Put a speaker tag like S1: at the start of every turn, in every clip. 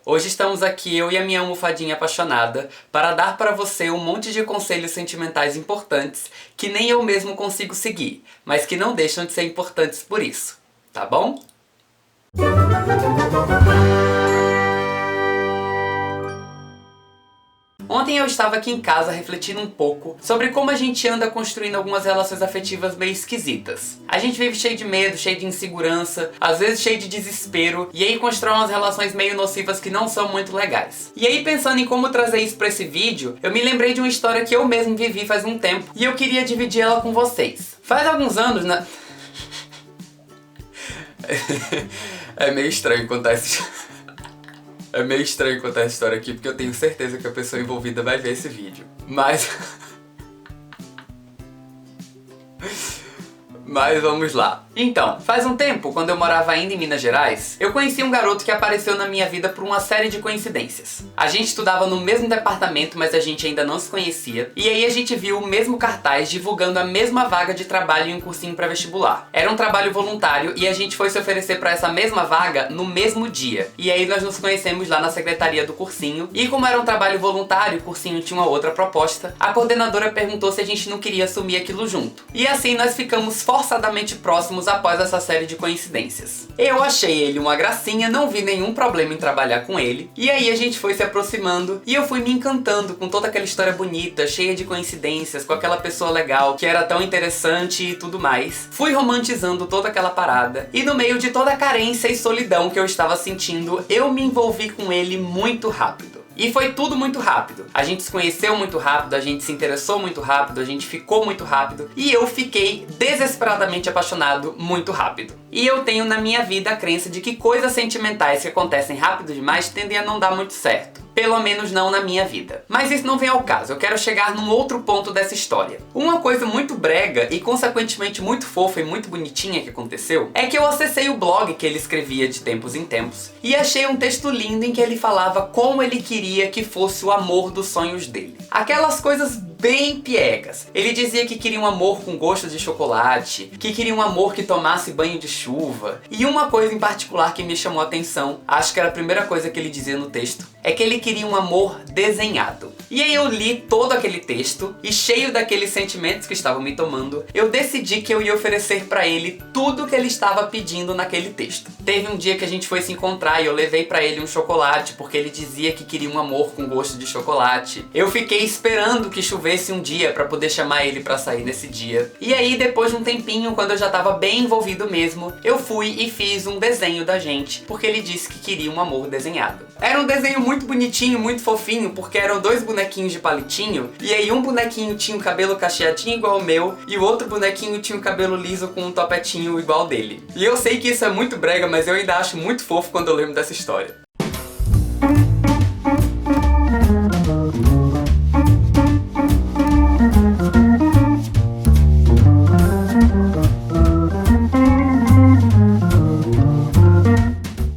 S1: Hoje estamos aqui, eu e a minha almofadinha apaixonada, para dar para você um monte de conselhos sentimentais importantes que nem eu mesmo consigo seguir, mas que não deixam de ser importantes por isso, tá bom? Ontem eu estava aqui em casa refletindo um pouco sobre como a gente anda construindo algumas relações afetivas meio esquisitas. A gente vive cheio de medo, cheio de insegurança, às vezes cheio de desespero, e aí constrói umas relações meio nocivas que não são muito legais. E aí, pensando em como trazer isso pra esse vídeo, eu me lembrei de uma história que eu mesmo vivi faz um tempo, e eu queria dividir ela com vocês. Faz alguns anos, né? É meio estranho contar essa história aqui, porque eu tenho certeza que a pessoa envolvida vai ver esse vídeo. Mas vamos lá. Então, faz um tempo, quando eu morava ainda em Minas Gerais, eu conheci um garoto que apareceu na minha vida por uma série de coincidências. A gente estudava no mesmo departamento, mas a gente ainda não se conhecia. E aí a gente viu o mesmo cartaz divulgando a mesma vaga de trabalho em um cursinho pré-vestibular. Era um trabalho voluntário e a gente foi se oferecer para essa mesma vaga no mesmo dia. E aí nós nos conhecemos lá na secretaria do cursinho. E como era um trabalho voluntário, o cursinho tinha uma outra proposta, a coordenadora perguntou se a gente não queria assumir aquilo junto. E assim nós ficamos forçadamente próximos após essa série de coincidências. Eu achei ele uma gracinha, não vi nenhum problema em trabalhar com ele, e aí a gente foi se aproximando e eu fui me encantando com toda aquela história bonita, cheia de coincidências, com aquela pessoa legal, que era tão interessante e tudo mais. Fui romantizando toda aquela parada, e no meio de toda a carência e solidão que eu estava sentindo, eu me envolvi com ele muito rápido. E foi tudo muito rápido. A gente se conheceu muito rápido, a gente se interessou muito rápido, a gente ficou muito rápido e eu fiquei desesperadamente apaixonado muito rápido. E eu tenho na minha vida a crença de que coisas sentimentais que acontecem rápido demais tendem a não dar muito certo. Pelo menos não na minha vida. Mas isso não vem ao caso, eu quero chegar num outro ponto dessa história. Uma coisa muito brega e consequentemente muito fofa e muito bonitinha que aconteceu é que eu acessei o blog que ele escrevia de tempos em tempos e achei um texto lindo em que ele falava como ele queria que fosse o amor dos sonhos dele. Aquelas coisas bem piegas. Ele dizia que queria um amor com gosto de chocolate, que queria um amor que tomasse banho de chuva. E uma coisa em particular que me chamou a atenção, acho que era a primeira coisa que ele dizia no texto, é que ele queria um amor desenhado. E aí eu li todo aquele texto e, cheio daqueles sentimentos que estavam me tomando, eu decidi que eu ia oferecer pra ele tudo o que ele estava pedindo naquele texto. Teve um dia que a gente foi se encontrar e eu levei pra ele um chocolate, porque ele dizia que queria um amor com gosto de chocolate. Eu fiquei esperando que chovesse um dia pra poder chamar ele pra sair nesse dia. E aí, depois de um tempinho, quando eu já tava bem envolvido mesmo, eu fui e fiz um desenho da gente, porque ele disse que queria um amor desenhado. Era um desenho muito bonitinho, muito fofinho, porque eram dois bonequinhos de palitinho, e aí um bonequinho tinha o cabelo cacheadinho igual o meu, e o outro bonequinho tinha o cabelo liso com um topetinho igual dele. E eu sei que isso é muito brega, mas eu ainda acho muito fofo quando eu lembro dessa história.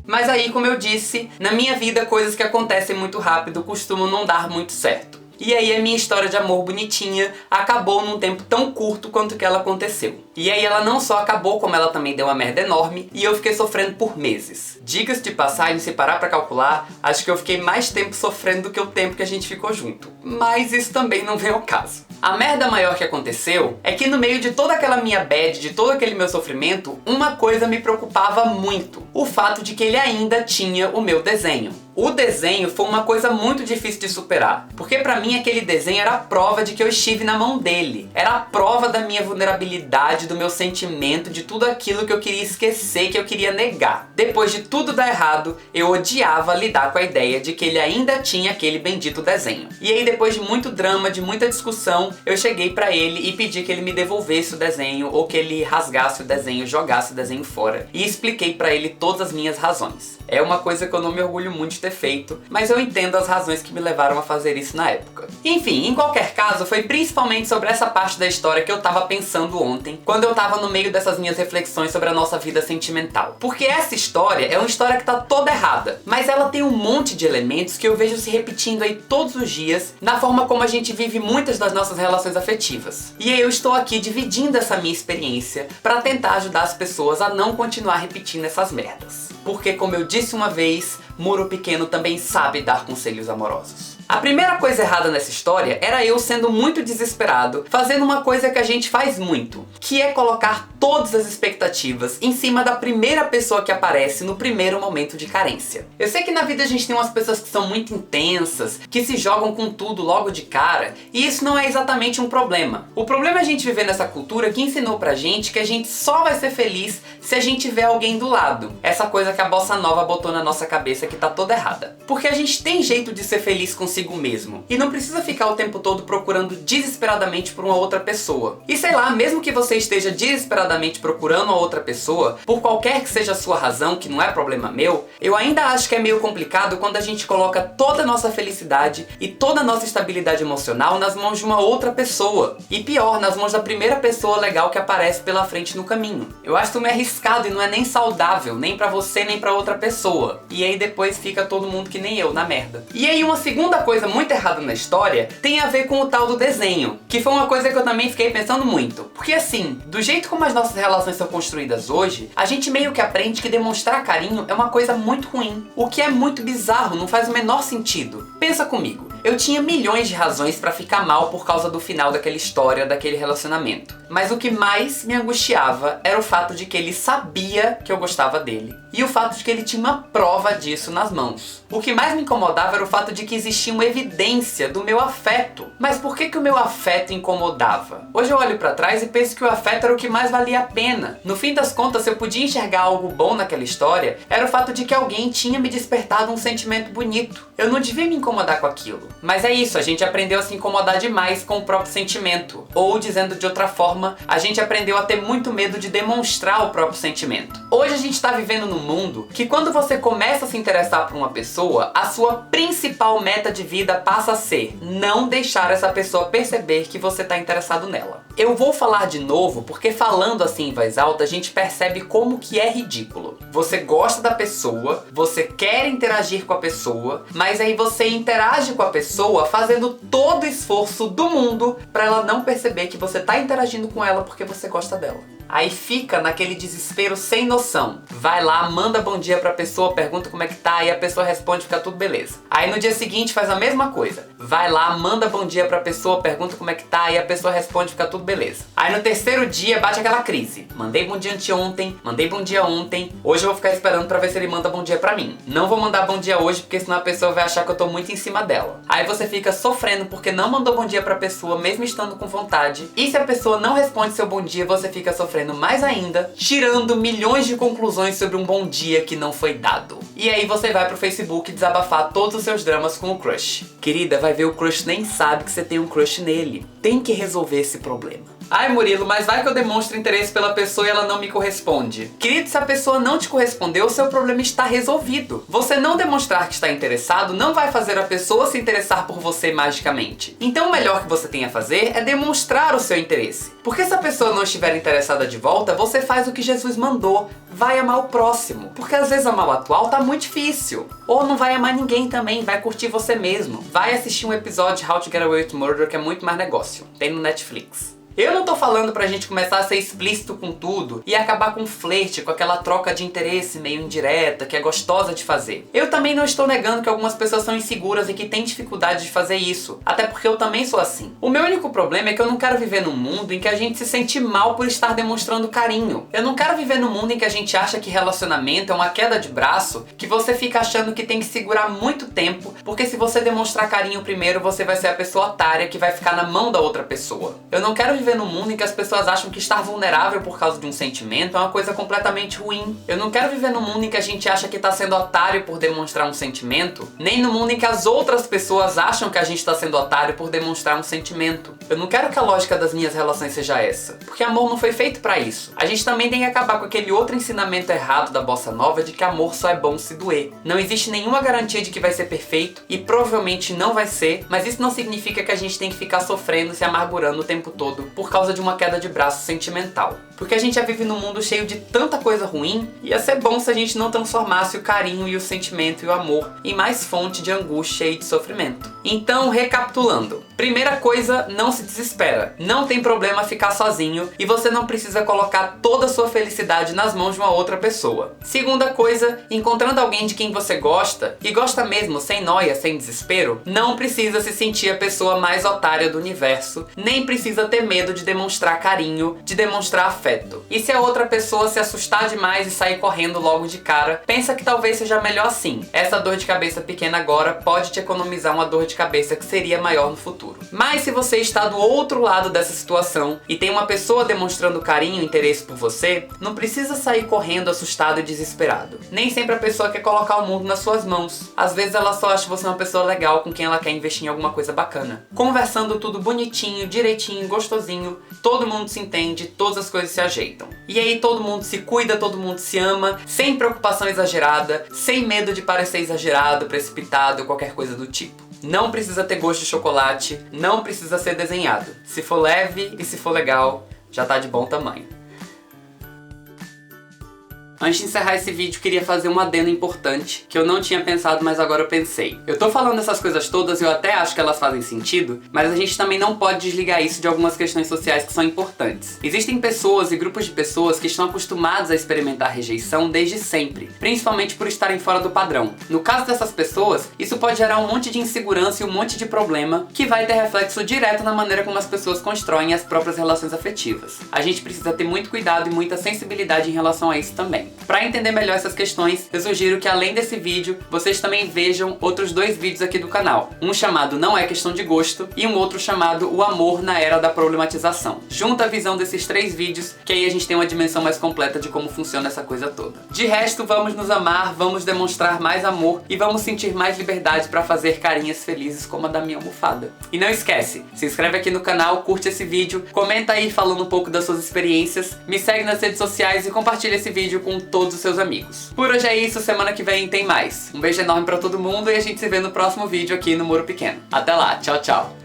S1: Mas aí, como eu disse, na minha vida coisas que acontecem muito rápido costumam não dar muito certo. E aí a minha história de amor bonitinha acabou num tempo tão curto quanto que ela aconteceu. E aí ela não só acabou, como ela também deu uma merda enorme, e eu fiquei sofrendo por meses. Diga-se de passagem, se parar pra calcular, acho que eu fiquei mais tempo sofrendo do que o tempo que a gente ficou junto. Mas isso também não vem ao caso. A merda maior que aconteceu é que no meio de toda aquela minha bad, de todo aquele meu sofrimento, uma coisa me preocupava muito. O fato de que ele ainda tinha o meu desenho. O desenho foi uma coisa muito difícil de superar, porque pra mim aquele desenho era a prova de que eu estive na mão dele. Era a prova da minha vulnerabilidade, do meu sentimento, de tudo aquilo que eu queria esquecer, que eu queria negar. Depois de tudo dar errado, eu odiava lidar com a ideia de que ele ainda tinha aquele bendito desenho. E aí, depois de muito drama, de muita discussão, eu cheguei pra ele e pedi que ele me devolvesse o desenho, ou que ele rasgasse o desenho, jogasse o desenho fora. E expliquei pra ele todas as minhas razões. É uma coisa que eu não me orgulho muito de ter feito, mas eu entendo as razões que me levaram a fazer isso na época. Enfim, em qualquer caso, foi principalmente sobre essa parte da história que eu tava pensando ontem, quando eu tava no meio dessas minhas reflexões sobre a nossa vida sentimental. Porque essa história é uma história que tá toda errada, mas ela tem um monte de elementos que eu vejo se repetindo aí todos os dias, na forma como a gente vive muitas das nossas relações afetivas. E aí eu estou aqui dividindo essa minha experiência pra tentar ajudar as pessoas a não continuar repetindo essas merdas. Porque, como eu disse uma vez, Muro pequeno também sabe dar conselhos amorosos. A primeira coisa errada nessa história era eu sendo muito desesperado, fazendo uma coisa que a gente faz muito, que é colocar todas as expectativas em cima da primeira pessoa que aparece no primeiro momento de carência. Eu sei que na vida a gente tem umas pessoas que são muito intensas, que se jogam com tudo logo de cara, e isso não é exatamente um problema. O problema é a gente viver nessa cultura que ensinou pra gente que a gente só vai ser feliz se a gente tiver alguém do lado. Essa coisa que a bossa nova botou na nossa cabeça que tá toda errada. Porque a gente tem jeito de ser feliz consigo mesmo. E não precisa ficar o tempo todo procurando desesperadamente por uma outra pessoa. E sei lá, mesmo que você esteja desesperadamente procurando uma outra pessoa, por qualquer que seja a sua razão, que não é problema meu, eu ainda acho que é meio complicado quando a gente coloca toda a nossa felicidade e toda a nossa estabilidade emocional nas mãos de uma outra pessoa. E pior, nas mãos da primeira pessoa legal que aparece pela frente no caminho. Eu acho isso meio arriscado e não é nem saudável, nem pra você, nem pra outra pessoa. E aí depois fica todo mundo que nem eu, na merda. E aí uma segunda coisa muito errada na história tem a ver com o tal do desenho, que foi uma coisa que eu também fiquei pensando muito. Porque assim, do jeito como as nossas relações são construídas hoje, a gente meio que aprende que demonstrar carinho é uma coisa muito ruim. O que é muito bizarro, não faz o menor sentido. Pensa comigo, eu tinha milhões de razões pra ficar mal por causa do final daquela história, daquele relacionamento. Mas o que mais me angustiava era o fato de que ele sabia que eu gostava dele. E o fato de que ele tinha uma prova disso nas mãos. O que mais me incomodava era o fato de que existia uma evidência do meu afeto. Mas por que o meu afeto incomodava? Hoje eu olho pra trás e penso que o afeto era o que mais valia a pena. No fim das contas, se eu podia enxergar algo bom naquela história, era o fato de que alguém tinha me despertado um sentimento bonito. Eu não devia me incomodar com aquilo. Mas é isso, a gente aprendeu a se incomodar demais com o próprio sentimento. Ou, dizendo de outra forma, a gente aprendeu a ter muito medo de demonstrar o próprio sentimento. Hoje a gente tá vivendo num mundo que quando você começa a se interessar por uma pessoa, a sua principal meta de vida passa a ser não deixar essa pessoa perceber que você tá interessado nela. Eu vou falar de novo porque falando assim em voz alta a gente percebe como que é ridículo. Você gosta da pessoa, você quer interagir com a pessoa, mas aí você interage com a pessoa fazendo todo o esforço do mundo pra ela não perceber que você tá interagindo com ela porque você gosta dela. Aí fica naquele desespero sem noção. Vai lá, manda bom dia pra pessoa, pergunta como é que tá, e a pessoa responde, fica tudo beleza. Aí no dia seguinte faz a mesma coisa. Vai lá, manda bom dia pra pessoa, pergunta como é que tá, e a pessoa responde, fica tudo beleza. Aí no terceiro dia bate aquela crise. Mandei bom dia anteontem, mandei bom dia ontem, hoje eu vou ficar esperando pra ver se ele manda bom dia pra mim. Não vou mandar bom dia hoje, porque senão a pessoa vai achar que eu tô muito em cima dela. Aí você fica sofrendo porque não mandou bom dia pra pessoa, mesmo estando com vontade. E se a pessoa não responde seu bom dia, você fica sofrendo mais ainda, tirando milhões de conclusões sobre um bom dia que não foi dado. E aí você vai pro Facebook desabafar todos os seus dramas com o crush. Querida, vai ver, o crush nem sabe que você tem um crush nele. Tem que resolver esse problema. Ai, Murilo, mas vai que eu demonstro interesse pela pessoa e ela não me corresponde. Querido, se a pessoa não te correspondeu, o seu problema está resolvido. Você não demonstrar que está interessado não vai fazer a pessoa se interessar por você magicamente. Então o melhor que você tem a fazer é demonstrar o seu interesse. Porque se a pessoa não estiver interessada de volta, você faz o que Jesus mandou. Vai amar o próximo. Porque às vezes amar o atual tá muito difícil. Ou não vai amar ninguém também, vai curtir você mesmo. Vai assistir um episódio de How to Get Away with Murder, que é muito mais negócio. Tem no Netflix. Eu não tô falando pra gente começar a ser explícito com tudo e acabar com o flerte, com aquela troca de interesse meio indireta, que é gostosa de fazer. Eu também não estou negando que algumas pessoas são inseguras e que têm dificuldade de fazer isso, até porque eu também sou assim. O meu único problema é que eu não quero viver num mundo em que a gente se sente mal por estar demonstrando carinho. Eu não quero viver num mundo em que a gente acha que relacionamento é uma queda de braço, que você fica achando que tem que segurar muito tempo, porque se você demonstrar carinho primeiro, você vai ser a pessoa otária que vai ficar na mão da outra pessoa. Eu não quero viver num mundo em que as pessoas acham que estar vulnerável por causa de um sentimento é uma coisa completamente ruim. Eu não quero viver num mundo em que a gente acha que tá sendo otário por demonstrar um sentimento, nem no mundo em que as outras pessoas acham que a gente tá sendo otário por demonstrar um sentimento. Eu não quero que a lógica das minhas relações seja essa, porque amor não foi feito pra isso. A gente também tem que acabar com aquele outro ensinamento errado da bossa nova de que amor só é bom se doer. Não existe nenhuma garantia de que vai ser perfeito, e provavelmente não vai ser, mas isso não significa que a gente tem que ficar sofrendo, se amargurando o tempo todo por causa de uma queda de braço sentimental. porque a gente já vive num mundo cheio de tanta coisa ruim, ia ser bom se a gente não transformasse o carinho e o sentimento e o amor em mais fonte de angústia e de sofrimento. Então, recapitulando. Primeira coisa, não se desespera. Não tem problema ficar sozinho e você não precisa colocar toda a sua felicidade nas mãos de uma outra pessoa. Segunda coisa, encontrando alguém de quem você gosta, e gosta mesmo, sem noia, sem desespero, não precisa se sentir a pessoa mais otária do universo, nem precisa ter medo de demonstrar carinho, de demonstrar afeto. E se a outra pessoa se assustar demais e sair correndo logo de cara, pensa que talvez seja melhor assim. Essa dor de cabeça pequena agora pode te economizar uma dor de cabeça que seria maior no futuro. Mas se você está do outro lado dessa situação e tem uma pessoa demonstrando carinho e interesse por você, não precisa sair correndo assustado e desesperado. Nem sempre a pessoa quer colocar o mundo nas suas mãos. Às vezes ela só acha você uma pessoa legal com quem ela quer investir em alguma coisa bacana. Conversando tudo bonitinho, direitinho, gostosinho, todo mundo se entende, todas as coisas se ajeitam. E aí todo mundo se cuida, todo mundo se ama, sem preocupação exagerada, sem medo de parecer exagerado, precipitado ou qualquer coisa do tipo. Não precisa ter gosto de chocolate, não precisa ser desenhado. Se for leve e se for legal, já tá de bom tamanho. Antes de encerrar esse vídeo, queria fazer um adendo importante, que eu não tinha pensado, mas agora eu pensei. Eu tô falando essas coisas todas e eu até acho que elas fazem sentido, mas a gente também não pode desligar isso de algumas questões sociais que são importantes. Existem pessoas e grupos de pessoas que estão acostumados a experimentar rejeição desde sempre, principalmente por estarem fora do padrão. No caso dessas pessoas, isso pode gerar um monte de insegurança e um monte de problema, que vai ter reflexo direto na maneira como as pessoas constroem as próprias relações afetivas. A gente precisa ter muito cuidado e muita sensibilidade em relação a isso também. Para entender melhor essas questões, eu sugiro que além desse vídeo, vocês também vejam outros 2 vídeos aqui do canal. Um chamado Não é Questão de Gosto e um outro chamado O Amor na Era da Problematização. Junta a visão desses 3 vídeos, que aí a gente tem uma dimensão mais completa de como funciona essa coisa toda. De resto, vamos nos amar, vamos demonstrar mais amor e vamos sentir mais liberdade para fazer carinhas felizes como a da minha almofada. E não esquece, se inscreve aqui no canal, curte esse vídeo, comenta aí falando um pouco das suas experiências, me segue nas redes sociais e compartilha esse vídeo com todos os seus amigos. Por hoje é isso, semana que vem tem mais. Um beijo enorme pra todo mundo e a gente se vê no próximo vídeo aqui no Muro Pequeno. Até lá, tchau, tchau!